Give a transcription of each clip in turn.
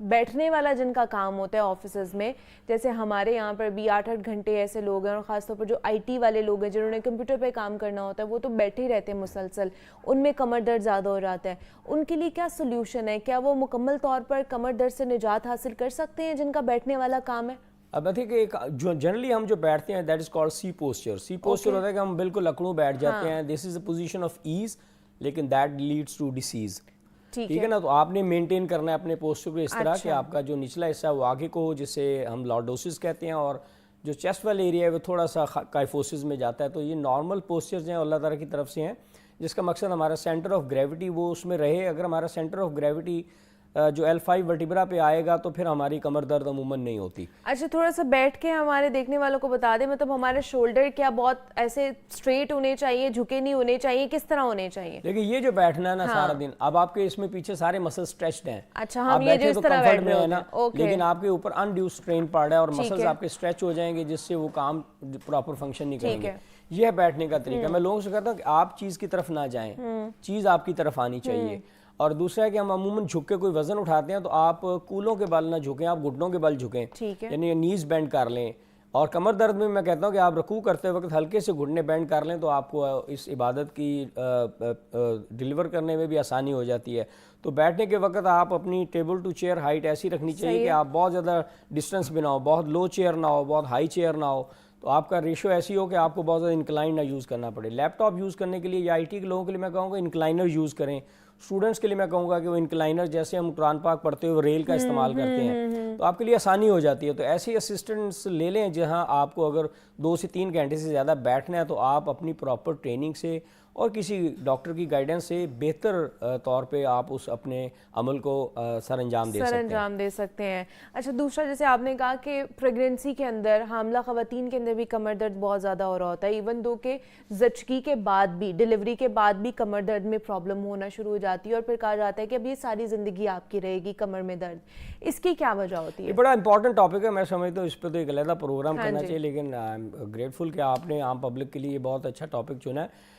بیٹھنے والا جن کا کام ہوتا ہے آفیسز میں, جیسے ہمارے یہاں پر بھی 8-8 گھنٹے ایسے لوگ ہیں, اور خاص طور پر جو آئی ٹی والے لوگ ہیں جنہوں نے کمپیوٹر پہ کام کرنا ہوتا ہے, وہ تو بیٹھے ہی رہتے ہیں مسلسل, ان میں کمر درد زیادہ ہو جاتا ہے. ان کے لیے کیا سلوشن ہے؟ کیا وہ مکمل طور پر کمر درد سے نجات حاصل کر سکتے ہیں جن کا بیٹھنے والا کام ہے؟ اب دیکھیں کہ ایک جو جنرلی ہم جو بیٹھتے ہیں that is called C posture. C posture ہوتا ہے کہ ہم بالکل اکڑوں بیٹھ جاتے ہیں, this is a position of ease, لیکن دیٹ لیڈس ٹو ڈیسیز. ٹھیک ہے نا, تو آپ نے مینٹین کرنا ہے اپنے پوسچر کو اس طرح کہ آپ کا جو نچلا حصہ ہے وہ آگے کو ہو, جسے ہم لارڈوسس کہتے ہیں, اور جو چیسٹ والا ایریا ہے وہ تھوڑا سا کائفوسس میں جاتا ہے. تو یہ نارمل پوسچرز ہیں اللہ تعالیٰ کی طرف سے ہیں, جس کا مقصد ہمارا سینٹر آف گریوٹی وہ اس میں رہے. اگر ہمارا سینٹر آف گریوٹی جو L5 ورٹیبرا پہ آئے گا تو پھر ہماری کمر درد عموماً نہیں ہوتی. اچھا, تھوڑا سا بیٹھ کے ہمارے دیکھنے والوں کو بتا دیں, مطلب ہمارے شولڈر کیا بہت ایسے اسٹریٹ ہونے چاہیے, جھکے نہیں ہونے چاہیے, کس طرح ہونے چاہیے؟ لیکن یہ جو بیٹھنا ہے نا سارا دن, اب آپ کے اس میں پیچھے سارے مسل اسٹریچڈ ہیں. اچھا, ہم یہ جو اس طرح بیٹھ رہے ہیں نا, لیکن آپ کے اوپر انڈیو اسٹرین پڑ رہا ہے اور مسلز آپ کے اسٹریچ ہو جائیں گے, جس سے وہ کام پراپر فنکشن نہیں کریں گے. یہ ہے بیٹھنے کا طریقہ. میں لوگوں سے کہتا ہوں کہ آپ چیز کی طرف نہ جائیں, چیز آپ کی طرف آنی چاہیے. اور دوسرا ہے کہ ہم عموماً جھک کے کوئی وزن اٹھاتے ہیں تو آپ کولوں کے بل نہ جھکیں, آپ گھٹنوں کے بل جھکیں, یعنی نیز بینڈ کر لیں. اور کمر درد میں کہتا ہوں کہ آپ رکوع کرتے وقت ہلکے سے گھٹنے بینڈ کر لیں تو آپ کو اس عبادت کی ڈیلیور کرنے میں بھی آسانی ہو جاتی ہے. تو بیٹھنے کے وقت آپ اپنی ٹیبل ٹو چیئر ہائٹ ایسی رکھنی چاہیے کہ آپ بہت زیادہ ڈسٹینس بھی نہ ہو, بہت لو چیئر نہ ہو, بہت ہائی چیئر نہ ہو, تو آپ کا ریشو ایسی ہو کہ آپ کو بہت زیادہ انکلائن نہ یوز کرنا پڑے. لیپ ٹاپ یوز کرنے کے لیے یا آئی ٹی کے لوگوں کے لیے میں کہوں گا انکلائنر یوز کریں. اسٹوڈنٹس کے لیے میں کہوں گا کہ وہ انکلائنر, جیسے ہم قرآن پاک پڑھتے ہوئے ریل کا استعمال کرتے ہیں, تو آپ کے لیے آسانی ہو جاتی ہے. تو ایسی اسسٹنٹس لے لیں جہاں آپ کو اگر 2 سے 3 گھنٹے سے زیادہ بیٹھنا ہے تو آپ اپنی پراپر ٹریننگ سے اور کسی ڈاکٹر کی گائیڈنس سے بہتر طور پہ آپ اس اپنے عمل کو سر انجام دے سکتے ہیں. اچھا, دوسرا جیسے آپ نے کہا کہ پریگننسی کے اندر, حاملہ خواتین کے اندر بھی کمر درد بہت زیادہ ہو رہا ہوتا ہے, ایون دو کہ زچگی کے بعد بھی, ڈیلیوری کے بعد بھی کمر درد میں پرابلم ہونا شروع ہو جاتی ہے, اور پھر کہا جاتا ہے کہ اب یہ ساری زندگی آپ کی رہے گی کمر میں درد. اس کی کیا وجہ ہوتی ہے؟ یہ بڑا امپورٹنٹ ٹاپک ہے, میں سمجھتا ہوں اس پہ تو ایک علیحدہ پروگرام کرنا چاہیے, لیکن آئی ایم گریٹفل کہ آپ نے عام پبلک کے لیے یہ بہت اچھا ٹاپک چنا ہے.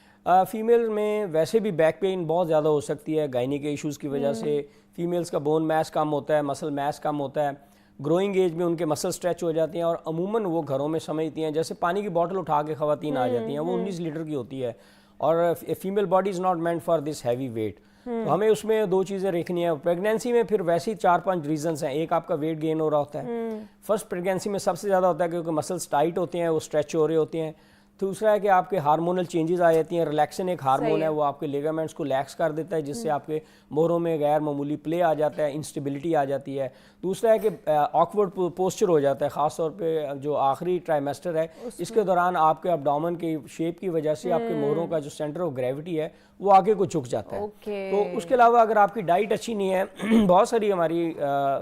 فیمیل میں ویسے بھی بیک پین بہت زیادہ ہو سکتی ہے گائنی کے ایشوز کی وجہ سے. فیمیلز کا بون میس کم ہوتا ہے, مسل میس کم ہوتا ہے, گروئنگ ایج میں ان کے مسل اسٹریچ ہو جاتے ہیں, اور عموماً وہ گھروں میں سمجھتی ہیں جیسے پانی کی بوٹل اٹھا کے خواتین آ جاتی ہیں, وہ 19 لیٹر کی ہوتی ہے, اور female body is not meant for this heavy weight. تو ہمیں اس میں 2 چیزیں دیکھنی ہیں. پریگنینسی میں پھر ویسے ہی 4-5 ریزنس ہیں. ایک آپ کا ویٹ گین ہو رہا ہوتا ہے, فرسٹ پریگنینسی میں سب سے زیادہ ہوتا ہے کیونکہ مسلس ٹائٹ ہوتے ہیں, وہ اسٹریچ ہو رہے ہوتے ہیں. دوسرا ہے کہ آپ کے ہارمونل چینجز آ جاتی ہیں. ریلیکسن ایک ہارمون ہے, وہ آپ کے لیگامنٹس کو لیکس کر دیتا ہے, جس سے آپ کے مہروں میں غیر معمولی پلے آ جاتا ہے, انسٹیبلٹی آ جاتی ہے. دوسرا ہے کہ آکورڈ پوسچر ہو جاتا ہے, خاص طور پہ جو آخری ٹرائمیسٹر ہے اس کے دوران آپ کے ابڈومن کی شیپ کی وجہ سے آپ کے مہروں کا جو سینٹر آف گریوٹی ہے وہ آگے کو جھک جاتا ہے. تو اس کے علاوہ اگر آپ کی ڈائٹ اچھی نہیں ہے, بہت ساری ہماری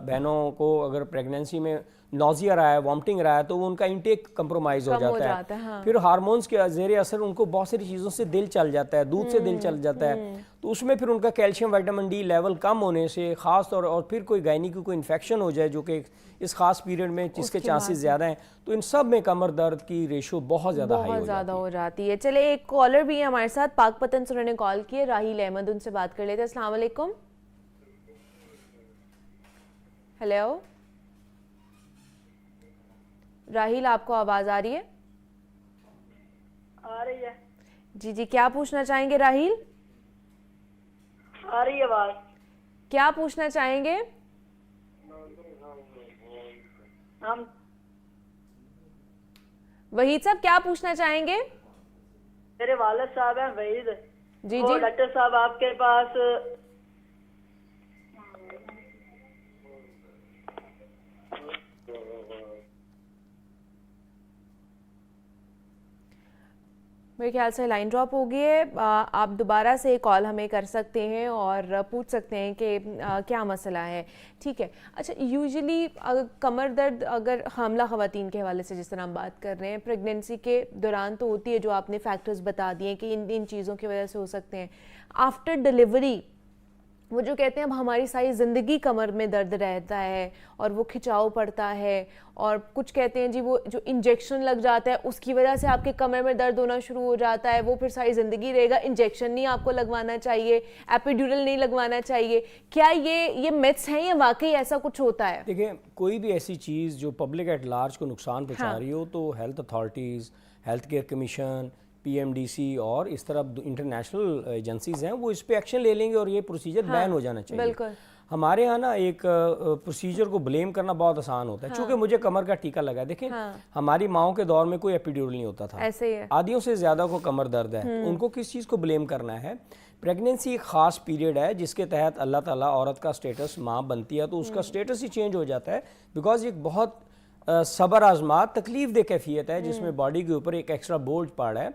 بہنوں کو اگر پریگنینسی میں نوزیا رہا ہے, وامٹنگ رہا ہے, تو وہ ان کا انٹیک کمپرومائز ہو جاتا ہے. پھر ہارمونز کے زیر اثر ان کو بہت ساری چیزوں سے دل چل جاتا ہے, دودھ سے دل چل جاتا ہے, تو اس میں پھر ان کا کیلشیم وائٹامن ڈی لیول کم ہونے سے خاص طور, اور پھر کوئی گائنی کی کوئی انفیکشن ہو جائے جو کہ اس خاص پیریڈ میں جس کے چانسز زیادہ ہیں, تو ان سب میں کمر درد کی ریشو بہت زیادہ ہو جاتی ہے. چلے ایک کالر بھی ہے ہمارے ساتھ, پاک پتن سے انہوں نے کال کی ہے, راہیل احمد, ان سے بات کر لیتے ہیں. السلام علیکم. ہیلو راہیل, آپ کو آواز آ رہی ہے؟ آ رہی ہے. جی, کیا پوچھنا چاہیں گے راہیل؟ آ رہی ہے آواز. کیا پوچھنا چاہیں گے؟ ہم وحید صاحب کیا پوچھنا چاہیں گے؟ میرے والد صاحب ہیں وحید. جی, ڈاکٹر صاحب آپ کے پاس میرے خیال سے لائن ڈراپ ہو گئی ہے. آپ دوبارہ سے کال ہمیں کر سکتے ہیں اور پوچھ سکتے ہیں کہ کیا مسئلہ ہے. ٹھیک ہے. اچھا, یوزلی کمر درد اگر حاملہ خواتین کے حوالے سے جس طرح ہم بات کر رہے ہیں, پریگننسی کے دوران تو ہوتی ہے, جو آپ نے فیکٹرز بتا دیے کہ ان چیزوں کی وجہ سے ہو سکتے ہیں. آفٹر ڈیلیوری وہ جو کہتے ہیں اب ہماری ساری زندگی کمر میں درد رہتا ہے اور وہ کھچاؤ پڑتا ہے، اور کچھ کہتے ہیں جی وہ جو انجیکشن لگ جاتا ہے اس کی وجہ سے آپ کے کمر میں درد ہونا شروع ہو جاتا ہے، وہ پھر ساری زندگی رہے گا، انجیکشن نہیں آپ کو لگوانا چاہیے، ایپیڈیورل نہیں لگوانا چاہیے. کیا یہ میتھس ہیں یا واقعی ایسا کچھ ہوتا ہے؟ دیکھیں کوئی بھی ایسی چیز جو پبلک ایٹ لارج کو نقصان پہنچا رہی ہو تو health authorities, health care commission, P M D C اور اس طرح انٹرنیشنل ایجنسیز ہیں وہ اس پہ ایکشن لے لیں گے اور یہ پروسیجر بین ہو جانا چاہیے. بالکل. ہمارے ہاں نا ایک پروسیجر کو بلیم کرنا بہت آسان ہوتا ہے، چونکہ مجھے کمر کا ٹیکہ لگا ہے. دیکھیں ہماری ماؤں کے دور میں کوئی ایپیڈیورل نہیں ہوتا تھا، ایسے ہی ہے، آدھیوں سے زیادہ کو کمر درد ہے. ان کو کس چیز کو بلیم کرنا ہے؟ پریگننسی ایک خاص پیریڈ ہے جس کے تحت اللہ تعالیٰ عورت کا سٹیٹس ماں بنتی ہے تو اس کا سٹیٹس ہی چینج ہو جاتا ہے، بیکاز ایک بہت صبر آزمات تکلیف دہ کیفیت ہے جس میں باڈی کے اوپر ایک ایکسٹرا بولج پڑ ہے،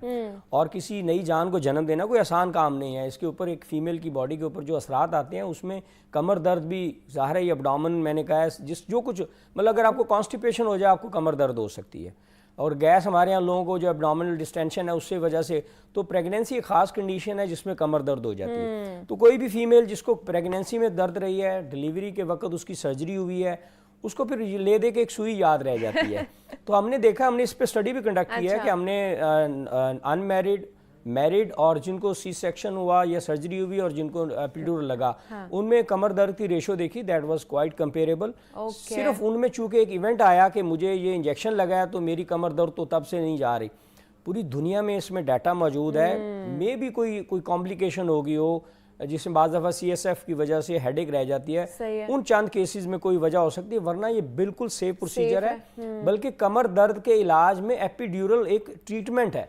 اور کسی نئی جان کو جنم دینا کوئی آسان کام نہیں ہے. اس کے اوپر ایک فیمیل کی باڈی کے اوپر جو اثرات آتے ہیں اس میں کمر درد بھی ظاہر ہے. یہ ابڈومن میں نے کہا ہے جو کچھ مطلب اگر آپ کو کانسٹیپیشن ہو جائے آپ کو کمر درد ہو سکتی ہے، اور گیس ہمارے یہاں لوگوں کو جو ابڈومنل ڈسٹینشن ہے اس سے وجہ سے. تو پریگننسی ایک خاص کنڈیشن ہے جس میں کمر درد ہو جاتی ہے. تو کوئی بھی فیمیل جس کو پریگننسی میں درد رہی ہے، ڈیلیوری کے وقت اس کی سرجری ہوئی ہے، اس کو پھر لے دے کے ایک سوئی یاد رہ جاتی ہے. تو ہم نے دیکھا، ہم نے اس پہ اسٹڈی بھی کنڈکٹ کی ہے کہ ہم نے ان میرڈ، میرڈ اور جن کو سی سیکشن ہوا یا سرجری ہوئی اور جن کو ایپیڈیورل لگا ان میں کمر درد کی ریشو دیکھی، دیٹ واز کوائٹ کمپیریبل. صرف ان میں چونکہ ایک ایونٹ آیا کہ مجھے یہ انجیکشن لگایا تو میری کمر درد تو تب سے نہیں جا رہی. پوری دنیا میں اس میں ڈیٹا موجود ہے، میں بھی کوئی کمپلیکیشن ہوگی ہو جس میں بعض دفعہ سی ایس ایف کی وجہ سے ہیڈ ایک رہ جاتی ہے، ان چند کیسز میں کوئی وجہ ہو سکتی ہے، ورنہ یہ بالکل سیف پروسیجر ہے. بلکہ کمر درد کے علاج میں ایپیڈیورل ایک ٹریٹمنٹ ہے.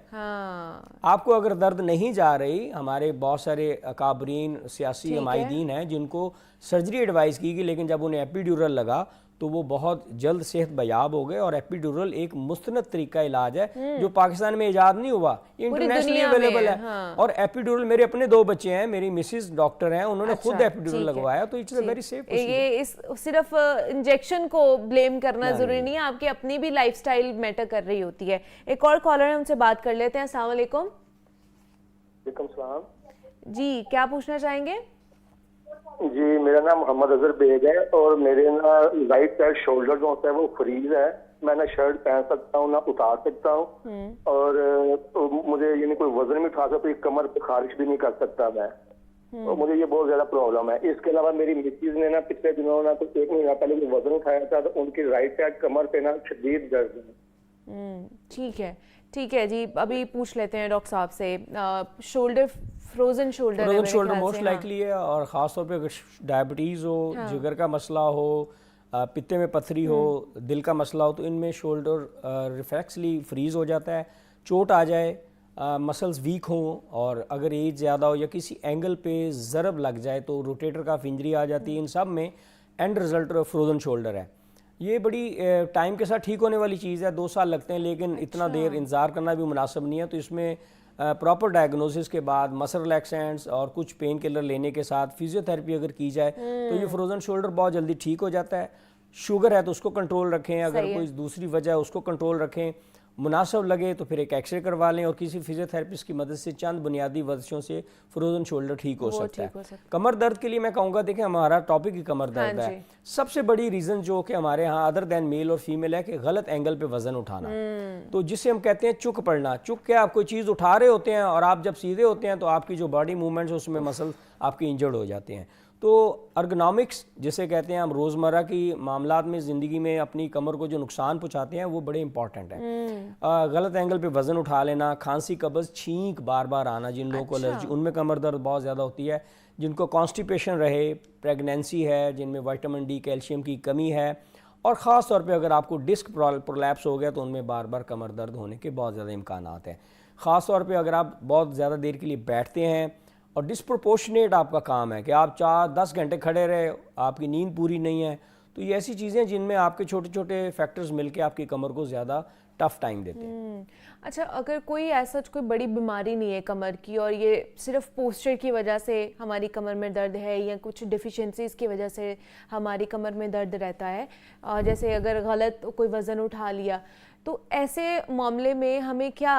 آپ کو اگر درد نہیں جا رہی، ہمارے بہت سارے اکابرین سیاسی عمائدین ہیں جن کو سرجری ایڈوائز کی گئی لیکن جب انہیں ایپیڈیورل لگا تو وہ بہت جلد صحت بیاب ہو گئے. اور ایپیڈیورل ایک مستند طریقہ علاج ہے جو پاکستان میں ایجاد نہیں ہوا، انٹرنیشنلی اویلیبل ہے. اور ایپیڈیورل، میرے اپنے 2 بچے ہیں، میری مسز ڈاکٹر ہیں، انہوں نے خود ایپیڈیورل لگوایا، تو اٹس اے ویری سیف. یہ صرف انجیکشن کو بلیم کرنا ضروری نہیں ہے، آپ کی اپنی بھی لائف سٹائل میٹر کر رہی ہوتی ہے. ایک اور کالر ہے، ان سے بات کر لیتے ہیں. السلام علیکم. وعلیکم السلام. جی کیا پوچھنا چاہیں گے؟ جی میرا نام محمد اظہر بیگ ہے اور میرے نا رائٹ سائڈ شولڈر جو ہوتا ہے وہ فریز ہے. میں نہ شرٹ پہن سکتا ہوں نہ اتار سکتا ہوں، اور مجھے یعنی کوئی وزن بھی اٹھا سکتا ہوں، کمر پہ خارش بھی نہیں کر سکتا میں. اور مجھے یہ بہت زیادہ پرابلم ہے. اس کے علاوہ میری مسز نے نا پچھلے دنوں نا کچھ 1 مہینہ پہلے وزن اٹھایا تھا تو ان کی رائٹ سائڈ کمر پہ نا شدید درد ہے. ٹھیک ہے جی، ابھی پوچھ لیتے ہیں ڈاکٹر صاحب سے. Shoulder, frozen shoulder most likely ہے، اور خاص طور پہ اگر ڈائبٹیز ہو، جگر کا مسئلہ ہو، پتے میں پتھری ہو، دل کا مسئلہ ہو، تو ان میں شولڈر ریفلیکسلی فریز ہو جاتا ہے. چوٹ آ جائے، مسلز ویک ہوں، اور اگر ایج زیادہ ہو یا کسی اینگل پہ ضرب لگ جائے تو روٹیٹر کاف انجری آ جاتی ہے. ان سب میں اینڈ رزلٹ فروزن شولڈر ہے. یہ بڑی ٹائم کے ساتھ ٹھیک ہونے والی چیز ہے، 2 سال لگتے ہیں، لیکن اتنا دیر انتظار کرنا بھی مناسب نہیں ہے. تو اس میں پراپر ڈائگنوسس کے بعد مسل ریلیکسینٹس اور کچھ پین کلر لینے کے ساتھ فزیو تھراپی اگر کی جائے تو یہ فروزن شولڈر بہت جلدی ٹھیک ہو جاتا ہے. شوگر ہے تو اس کو کنٹرول رکھیں، اگر کوئی دوسری وجہ ہے اس کو کنٹرول رکھیں، مناسب لگے تو پھر ایک ایکس رے کروا لیں، اور کسی فزیو تھراپسٹ کی مدد سے چند بنیادی ورزشوں سے فروزن شولڈر ٹھیک ہو سکتا ہے. کمر درد کے لیے میں کہوں گا، دیکھیں ہمارا ٹاپک ہی کمر درد ہے. سب سے بڑی ریزن جو کہ ہمارے ہاں ادر دین میل اور فیمیل ہے کہ غلط اینگل پہ وزن اٹھانا. تو جسے ہم کہتے ہیں چک پڑنا. چک کیا؟ آپ کوئی چیز اٹھا رہے ہوتے ہیں اور آپ جب سیدھے ہوتے ہیں تو آپ کی جو باڈی موومنٹس اس میں مسل آپ کی انجرڈ ہو جاتے ہیں. تو ارگنامکس جسے کہتے ہیں ہم روزمرہ کی معاملات میں زندگی میں اپنی کمر کو جو نقصان پہنچاتے ہیں وہ بڑے امپورٹنٹ ہیں. غلط اینگل پہ وزن اٹھا لینا، کھانسی، قبض، چھینک بار بار آنا، جن لوگوں کو الرجی ان میں کمر درد بہت زیادہ ہوتی ہے. جن کو کانسٹیپیشن رہے، پریگنینسی ہے، جن میں وائٹامن ڈی، کیلشیم کی کمی ہے، اور خاص طور پہ اگر آپ کو ڈسک پرولیپس ہو گیا تو ان میں بار بار کمر درد ہونے کے بہت زیادہ امکانات ہیں. خاص طور پہ اگر آپ بہت زیادہ دیر کے لیے بیٹھتے ہیں اور ڈسپروپورشنیٹ آپ کا کام ہے کہ آپ 4-10 گھنٹے کھڑے رہے، آپ کی نیند پوری نہیں ہے، تو یہ ایسی چیزیں جن میں آپ کے چھوٹے چھوٹے فیکٹرز مل کے آپ کی کمر کو زیادہ ٹف ٹائم دیتے ہیں. اچھا، اگر کوئی ایسا کوئی بڑی بیماری نہیں ہے کمر کی اور یہ صرف پوسچر کی وجہ سے ہماری کمر میں درد ہے یا کچھ ڈیفیشنسیز کی وجہ سے ہماری کمر میں درد رہتا ہے، جیسے اگر غلط کوئی وزن اٹھا لیا تو ایسے معاملے میں ہمیں کیا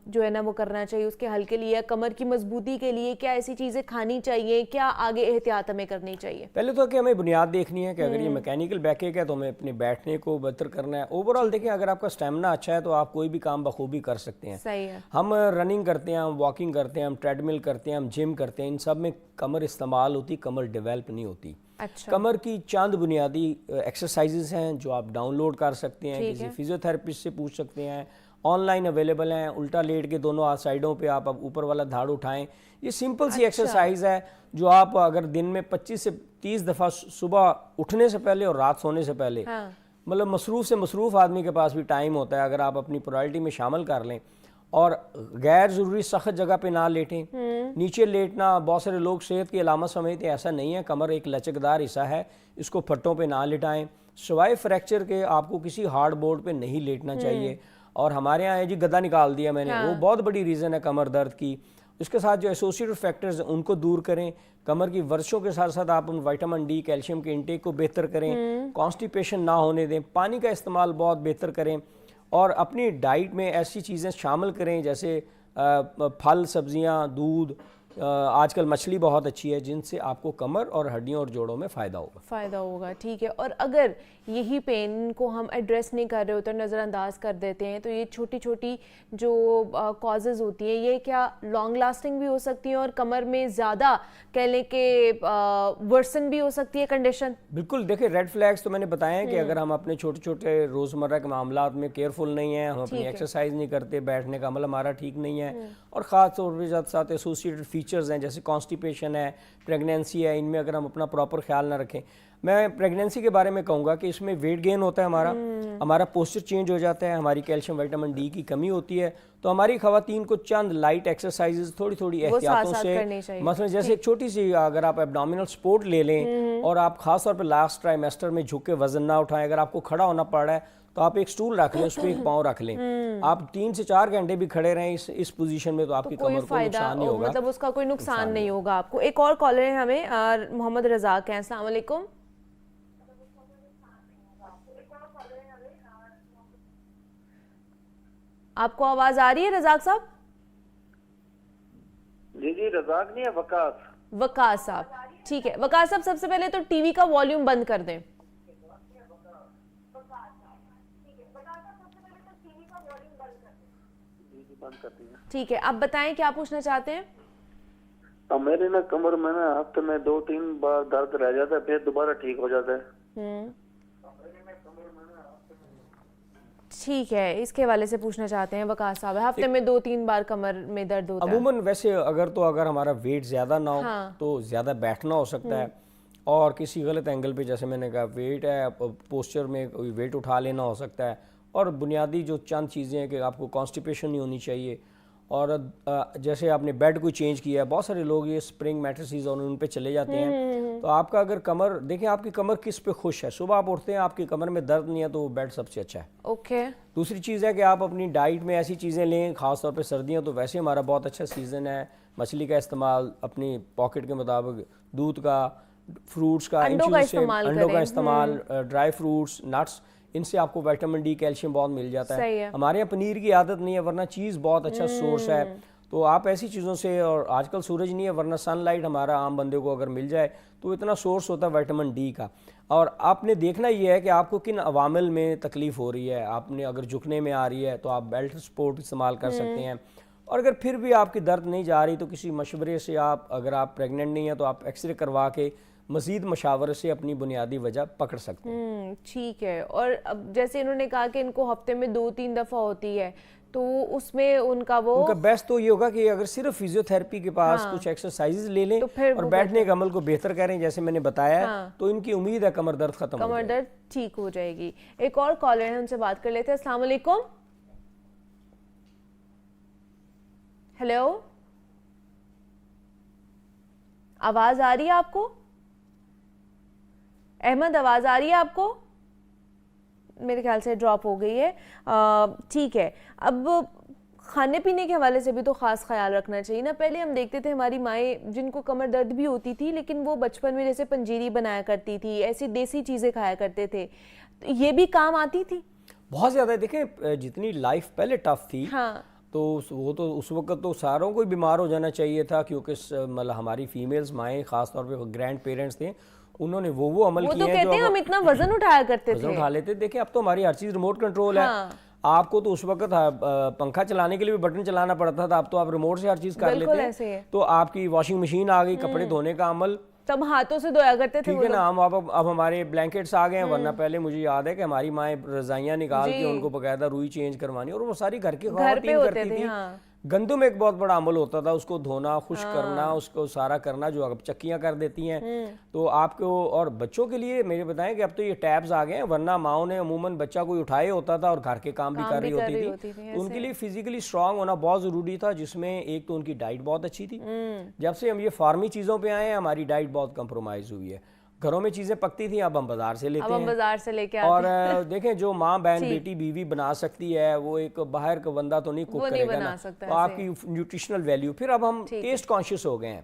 جو ہے نا وہ کرنا چاہیے اس کے حل کے لیے، کمر کی مضبوطی کے لیے کیا ایسی چیزیں کھانی چاہیے، کیا آگے احتیاط ہمیں کرنی چاہیے؟ پہلے تو کہ ہمیں بنیاد دیکھنی ہے کہ اگر یہ میکینیکل بیک ایک ہے تو ہمیں اپنے بیٹھنے کو بہتر کرنا ہے. اوورآل دیکھیں اگر آپ کا اسٹیمنا اچھا ہے تو آپ کوئی بھی کام بخوبی کر سکتے ہیں. صحیح ہے. ہم رننگ کرتے ہیں، ہم واکنگ کرتے ہیں، ہم ٹریڈ مل کرتے ہیں، ہم جم کرتے ہیں، ان سب میں کمر استعمال ہوتی، کمر ڈیولپ نہیں ہوتی. اچھا. کمر کی چند بنیادی ایکسرسائزز ہیں جو آپ ڈاؤن لوڈ کر سکتے ہیں، کسی فیزیو تھراپسٹ سے پوچھ سکتے ہیں، آن لائن اویلیبل ہیں. الٹا لیٹ کے دونوں سائڈوں پہ آپ اوپر والا دھاڑ اٹھائیں. یہ سمپل سی ایکسرسائز ہے جو آپ اگر دن میں 25 سے 30 دفعہ صبح اٹھنے سے پہلے اور رات سونے سے پہلے، مطلب مصروف سے مصروف آدمی کے پاس بھی ٹائم ہوتا ہے، اگر آپ اپنی پرائرٹی میں شامل کر لیں اور غیر ضروری سخت جگہ پہ نہ لیٹیں. نیچے لیٹنا بہت سارے لوگ صحت کی علامت سمجھتے ہیں، ایسا نہیں ہے. کمر ایک لچکدار حصہ ہے، اس کو پھٹوں پہ نہ لٹائیں. سوائے فریکچر کے آپ کو کسی ہارڈ بورڈ پہ نہیں لیٹنا چاہیے. اور ہمارے یہاں جی گدا نکال دیا میں نے، وہ بہت بڑی ریزن ہے کمر درد کی. اس کے ساتھ جو ایسوسیٹڈ فیکٹرز ان کو دور کریں. کمر کی ورزشوں کے ساتھ ساتھ آپ وٹامن ڈی، کیلشیم کے انٹیک کو بہتر کریں. کانسٹیپیشن نہ ہونے دیں. پانی کا استعمال بہت بہتر کریں اور اپنی ڈائٹ میں ایسی چیزیں شامل کریں جیسے پھل، سبزیاں، دودھ. آج کل مچھلی بہت اچھی ہے جن سے آپ کو کمر اور ہڈیوں اور جوڑوں میں فائدہ ہوگا. ٹھیک ہے. اور اگر یہی پین کو ہم ایڈریس نہیں کر رہے ہوتے، نظر انداز کر دیتے ہیں، تو یہ چھوٹی چھوٹی جو کازز ہوتی ہیں یہ کیا لانگ لاسٹنگ بھی ہو سکتی ہیں اور کمر میں زیادہ کہہ لیں کہ ورسن بھی ہو سکتی ہے کنڈیشن؟ بالکل. دیکھیں ریڈ فلیگز تو میں نے بتایا ہے کہ اگر ہم اپنے چھوٹے چھوٹے روزمرہ کے معاملات میں کیئرفل نہیں ہیں، ہم اپنی ایکسرسائز نہیں کرتے، بیٹھنے کا عمل ہمارا ٹھیک نہیں ہے، اور خاص طور پہ ساتھ ایسوسیٹڈ فیچرز ہیں جیسے کانسٹیپیشن ہے، پریگنینسی ہے، ان میں اگر ہم اپنا پراپر خیال نہ رکھیں. میں پریگنینسی کے بارے میں کہوں گا کہ اس میں ویٹ گین ہوتا ہے، ہمارا پوسچر چینج ہو جاتا ہے، ہماری کیلشیم وٹامن ڈی کی کمی ہوتی ہے. تو ہماری خواتین کو چند لائٹ ایکسرسائزز تھوڑی احتیاطوں سے، مثلا جیسے ایک چھوٹی سی اگر آپ ایبڈومینل سپورٹ لے لیں اور آپ خاص طور پہ لاسٹ ٹرائمیسٹر میں جھک کے وزن نہ اٹھائیں. اگر آپ کو کھڑا ہونا پڑ رہا ہے تو آپ ایک سٹول رکھ لیں، اس پہ ایک پاؤں رکھ لیں. آپ 3 سے 4 گھنٹے بھی کھڑے رہیں اس پوزیشن میں تو آپ کی کمر کو نقصان نہیں ہوگا، مطلب اس کا کوئی نقصان نہیں ہوگا آپ کو. ایک اور کالر ہے ہمیں، محمد رزاق ہیں. السلام علیکم. آپ کو آواز آ رہی ہے رزاق صاحب؟ جی رزاق نہیں ہے، وقاص صاحب. ٹھیک ہے وقاص صاحب، سب سے پہلے تو ٹی وی کا والیوم بند کر دیں. ٹھیک ہے، آپ بتائیں کیا پوچھنا چاہتے ہیں؟ میرے نا کمر میں نا ہفتے میں 2-3 بار درد رہ جاتا ہے، پھر دوبارہ ٹھیک ہو جاتا ہے. ٹھیک ہے، اس کے حوالے سے پوچھنا چاہتے ہیں وقاص صاحب. ہفتے میں 2-3 بار کمر میں درد ہوتا ہے عموماً. ویسے اگر ہمارا ویٹ زیادہ نہ ہو تو زیادہ بیٹھنا ہو سکتا ہے، اور کسی غلط اینگل پہ جیسے میں نے کہا ویٹ ہے، پوسچر میں ویٹ اٹھا لینا ہو سکتا ہے. اور بنیادی جو چند چیزیں ہیں کہ آپ کو کانسٹیپیشن نہیں ہونی چاہیے. اور جیسے آپ نے بیڈ کو چینج کیا ہے، بہت سارے لوگ یہ سپرنگ میٹریسز اور ان پہ چلے جاتے ہیں، تو آپ کا اگر کمر دیکھیں آپ کی کمر کس پہ خوش ہے، صبح آپ اٹھتے ہیں آپ کی کمر میں درد نہیں ہے تو وہ بیڈ سب سے اچھا ہے. اوکے. دوسری چیز ہے کہ آپ اپنی ڈائٹ میں ایسی چیزیں لیں، خاص طور پہ سردیاں تو ویسے ہمارا بہت اچھا سیزن ہے. مچھلی کا استعمال اپنی پاکٹ کے مطابق، دودھ کا، فروٹس کا، انڈوں کا استعمال، ڈرائی فروٹس، نٹس، ان سے آپ کو وٹامن ڈی، کیلشیم بہت مل جاتا ہے. ہمارے یہاں پنیر کی عادت نہیں ہے ورنہ چیز بہت اچھا سورس ہے، تو آپ ایسی چیزوں سے، اور آج کل سورج نہیں ہے ورنہ سن لائٹ ہمارا عام بندے کو اگر مل جائے تو اتنا سورس ہوتا ہے وٹامن ڈی کا. اور آپ نے دیکھنا یہ ہے کہ آپ کو کن عوامل میں تکلیف ہو رہی ہے. آپ نے اگر جھکنے میں آ رہی ہے تو آپ بیلٹ سپورٹ استعمال کر سکتے ہیں، اور اگر پھر بھی آپ کی درد نہیں جا رہی تو کسی مشورے سے اگر آپ پریگننٹ نہیں ہیں تو آپ ایکس رے کروا کے مزید مشاورے سے اپنی بنیادی وجہ پکڑ سکتے ہیں. ٹھیک ہے. اور اب جیسے انہوں نے کہا کہ ان کو ہفتے میں 2-3 دفعہ ہوتی ہے، تو اس میں ان کا بیسٹ تو یہ ہوگا کہ اگر صرف فیزیو تھراپی کے پاس کچھ ایکسرسائزز لے لیں اور بیٹھنے کے عمل کو بہتر کریں جیسے میں نے بتایا ہے، تو ان کی امید ہے کمر درد ختم ہو جائے گی، کمر درد ٹھیک ہو جائے گی. ایک اور کالر ہے، ان سے بات کر لیتے ہیں. السلام علیکم. ہیلو، آواز آ رہی ہے آپ کو؟ احمد آواز آ رہی ہے آپ کو؟ میرے خیال سے ڈراپ ہو گئی ہے. ٹھیک ہے. اب کھانے پینے کے حوالے سے بھی تو خاص خیال رکھنا چاہیے نا. پہلے ہم دیکھتے تھے ہماری مائیں جن کو کمر درد بھی ہوتی تھی لیکن وہ بچپن میں جیسے پنجیری بنایا کرتی تھی، ایسی دیسی چیزیں کھایا کرتے تھے، یہ بھی کام آتی تھی. بہت زیادہ دیکھیں جتنی لائف پہلے ٹف تھی ہاں تو وہ تو اس وقت تو ساروں کو ہی بیمار ہو جانا چاہیے تھا، کیونکہ مطلب ہماری فیمیلز مائیں خاص طور پہ گرینڈ پیرنٹس تھے، انہوں نے وہ عمل وہ تو کیے ہیں کہتے ہیں ہم اتنا وزن اٹھایا کرتے وزن تھے. اٹھا لیتے. دیکھیں اب تو ہماری ہر چیز ریموٹ کنٹرول ہے. آپ کو تو اس وقت پنکھا چلانے کے لیے بھی بٹن چلانا پڑتا تھا، اب تو آپ ریموٹ سے ہر چیز کر لیتے ہیں. تو آپ کی واشنگ مشین آ گئی، کپڑے دھونے کا عمل تب ہاتھوں سے دھویا کرتے تھے. ٹھیک ہے نا. ہم اب ہمارے بلینکٹس آ گئے ہیں، ورنہ پہلے مجھے یاد ہے کہ ہماری مائیں رضائیاں نکال کے ان کو باقاعدہ روئی چینج کروانی، اور وہ ساری گھر کی خواتین کرتی تھی. گندم ایک بہت بڑا عمل ہوتا تھا، اس کو دھونا، خشک کرنا، اس کو سارا کرنا، جو اب چکیاں کر دیتی ہیں. تو آپ کو اور بچوں کے لیے میرے بتائیں کہ اب تو یہ ٹیبز آ گئے ہیں، ورنہ ماؤں نے عموماً بچہ کوئی اٹھائے ہوتا تھا اور گھر کے کام بھی کر رہی ہوتی تھی. تو ان کے لیے فزیکلی اسٹرانگ ہونا بہت ضروری تھا، جس میں ایک تو ان کی ڈائٹ بہت اچھی تھی. جب سے ہم یہ فارمی چیزوں پہ آئے ہیں ہماری ڈائٹ بہت کمپرومائز ہوئی ہے. گھروں میں چیزیں پکتی تھیں، اب ہم بازار سے لیتے ہیں. بازار سے لے کے اور دیکھیں جو ماں بہن بیٹی بیوی بنا سکتی ہے، وہ ایک باہر کا بندہ تو نہیں کوک کرے گا نا. تو آپ کی نیوٹریشنل ویلیو. پھر اب ہم ٹیسٹ کانشیس ہو گئے ہیں.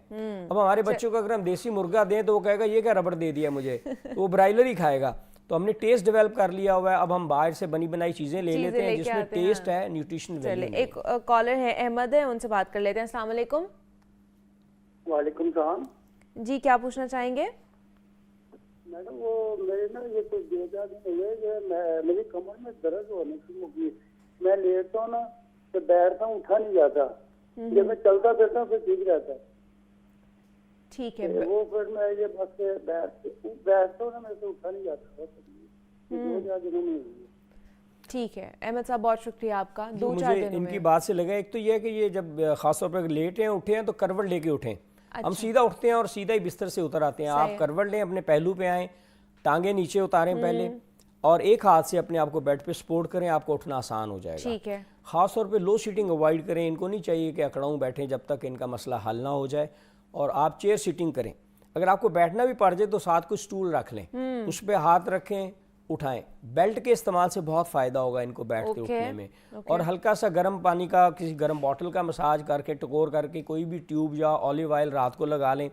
اب ہمارے بچوں کو اگر ہم دیسی مرغا دیں تو وہ کہے گا یہ کیا ربڑ دے دیا مجھے، تو وہ برائلر ہی کھائے گا. تو ہم نے ٹیسٹ ڈیولپ کر لیا ہوا ہے. اب ہم باہر سے بنی بنائی چیزیں لے لیتے ہیں جس میں ٹیسٹ ہے، نیوٹریشنل ویلیو. ایک کالر ہے احمد ہے، ان سے بات کر لیتے ہیں. السلام علیکم. وعلیکم السلام. جی کیا پوچھنا چاہیں گے؟ میڈم وہ میرے نا یہ کچھ 2-4 دن ہوئے کہ میری کمر میں درد ہونے شروع ہو گئی. میں لیٹتا ہوں نا تو بیٹھتا ہوں، اٹھا نہیں جاتا. جب میں چلتا پھرتا ہوں پھر ٹھیک رہتا ہے. ٹھیک ہے. وہ پھر میں یہ بس بیٹھتا ہوں نا، میرے سے اٹھا نہیں جاتا. 2-4 دنوں میں ہوئی. ٹھیک ہے احمد صاحب، بہت شکریہ آپ کا. 2-4 مجھے ان کی بات سے لگا، ایک تو یہ ہے کہ یہ جب خاص طور پر لیٹ ہیں اٹھے ہیں تو کروٹ لے کے اٹھیں. ہم سیدھا اٹھتے ہیں اور سیدھا ہی بستر سے اتر آتے ہیں. آپ کروٹ لیں، اپنے پہلو پہ آئیں، ٹانگیں نیچے اتاریں پہلے، اور ایک ہاتھ سے اپنے آپ کو بیڈ پہ سپورٹ کریں. آپ کو اٹھنا آسان ہو جائے گا. ٹھیک ہے. خاص طور پہ لو سیٹنگ اوائڈ کریں. ان کو نہیں چاہیے کہ اکڑاؤں بیٹھیں جب تک ان کا مسئلہ حل نہ ہو جائے. اور آپ چیئر سیٹنگ کریں. اگر آپ کو بیٹھنا بھی پڑ جائے تو ساتھ کوئی سٹول رکھ لیں، اس پہ ہاتھ رکھیں، اٹھائیں. بیلٹ کے استعمال سے بہت فائدہ ہوگا ان کو بیٹھتے اٹھنے میں. اور ہلکا سا گرم پانی کا، کسی گرم بوٹل کا مساج کر کے، ٹکور کر کے، کوئی بھی ٹیوب یا اولیو آئل رات کو لگا لیں.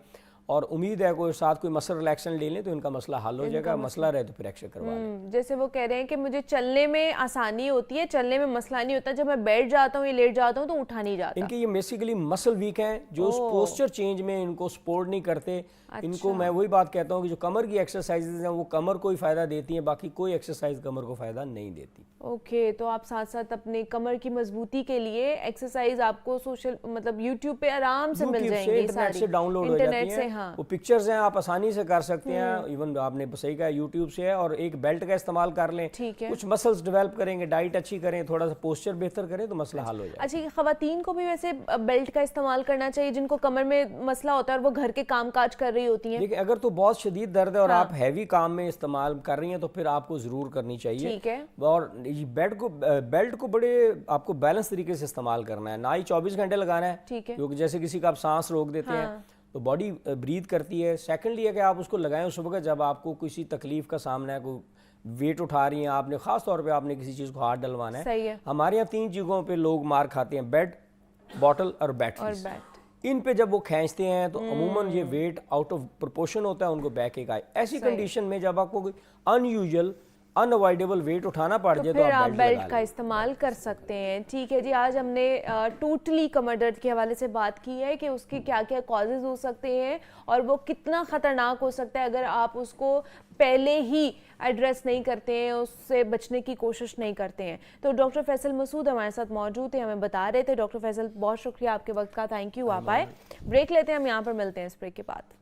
اور امید ہے کوئی ساتھ کوئی مسل ریلیکسن لے لیں تو ان کا مسئلہ حل ہو جائے گا. مسئلہ رہے تو پھر ایکسرے کروا لیں. جیسے وہ کہہ رہے ہیں کہ مجھے چلنے میں آسانی ہوتی ہے، چلنے میں مسئلہ نہیں ہوتا، جب میں بیٹھ جاتا ہوں یا لیٹ جاتا ہوں تو اٹھا نہیں جاتا. ان کے یہ بیسیکلی مسل ویک ہیں جو اس پوسچر چینج میں ان کو سپورٹ نہیں کرتے. ان کو میں وہی بات کہتا ہوں کہ جو کمر کی ایکسرسائزز ہیں وہ کمر کو ہی فائدہ دیتی ہیں، باقی کوئی ایکسرسائز کمر کو فائدہ نہیں دیتی. اوکے، تو آپ ساتھ ساتھ اپنے کمر کی مضبوطی کے لیے ایکسرسائز آپ کو سوشل مطلب یوٹیوب پہ آرام سے مل جائیں گی. انٹرنیٹ سے ڈاؤن لوڈ ہو جاتی ہیں. وہ پکچرز ہیں، آپ آسانی سے کر سکتے ہیں. ایون آپ نے صحیح کہا یوٹیوب سے ہے. اور ایک بیلٹ کا استعمال کر لیں، کچھ مسلز ڈیولپ کریں گے، ڈائٹ اچھی کریں، تھوڑا سا پوسچر بہتر کریں تو مسئلہ حل ہو جائے. اچھا، خواتین کو بھی ویسے بیلٹ کا استعمال کرنا چاہیے جن کو کمر میں مسئلہ ہوتا ہے اور وہ گھر کے کام کاج کر رہی ہوتی ہیں؟ دیکھیں اگر تو بہت شدید درد ہے اور آپ ہیوی کام میں استعمال کر رہی ہیں تو پھر آپ کو ضرور کرنی چاہیے. ٹھیک ہے. اور بیلٹ کو بڑے آپ کو بیلنس طریقے سے استعمال کرنا ہے، نہ ہی 24 گھنٹے لگانا ہے. کیونکہ جیسے کسی کا آپ سانس روک دیتے ہیں تو باڈی بریتھ کرتی ہے. سیکنڈلی ہے کہ آپ اس کو لگائیں اس وقت جب آپ کو کسی تکلیف کا سامنا ہے، کوئی ویٹ اٹھا رہی ہیں آپ نے، خاص طور پہ آپ نے کسی چیز کو ہاتھ ڈلوانا ہے. ہمارے یہاں 3 جگہوں پہ لوگ مار کھاتے ہیں، بیڈ، بوٹل اور بیٹریز. ان پہ جب وہ کھینچتے ہیں تو عموماً یہ ویٹ آؤٹ آف پروپورشن ہوتا ہے، ان کو بیک ایک آئے. ایسی کنڈیشن میں جب آپ کو کوئی ان یوزل ان اوائڈیبل ویٹ اٹھانا پڑ جائے تو آپ بیلٹ کا استعمال کر سکتے ہیں. ٹھیک ہے جی، آج ہم نے ٹوٹلی کمر درد کے حوالے سے بات کی ہے کہ اس کی کیا کیا کازز ہو سکتے ہیں اور وہ کتنا خطرناک ہو سکتا ہے اگر آپ اس کو پہلے ہی ایڈریس نہیں کرتے ہیں، اس سے بچنے کی کوشش نہیں کرتے ہیں. تو ڈاکٹر فیصل مسعود ہمارے ساتھ موجود تھے، ہمیں بتا رہے تھے. ڈاکٹر فیصل بہت شکریہ آپ کے وقت کا، تھینک یو. آپ آئے. بریک لیتے ہیں، ہم یہاں پر ملتے ہیں اس بریک کے بعد.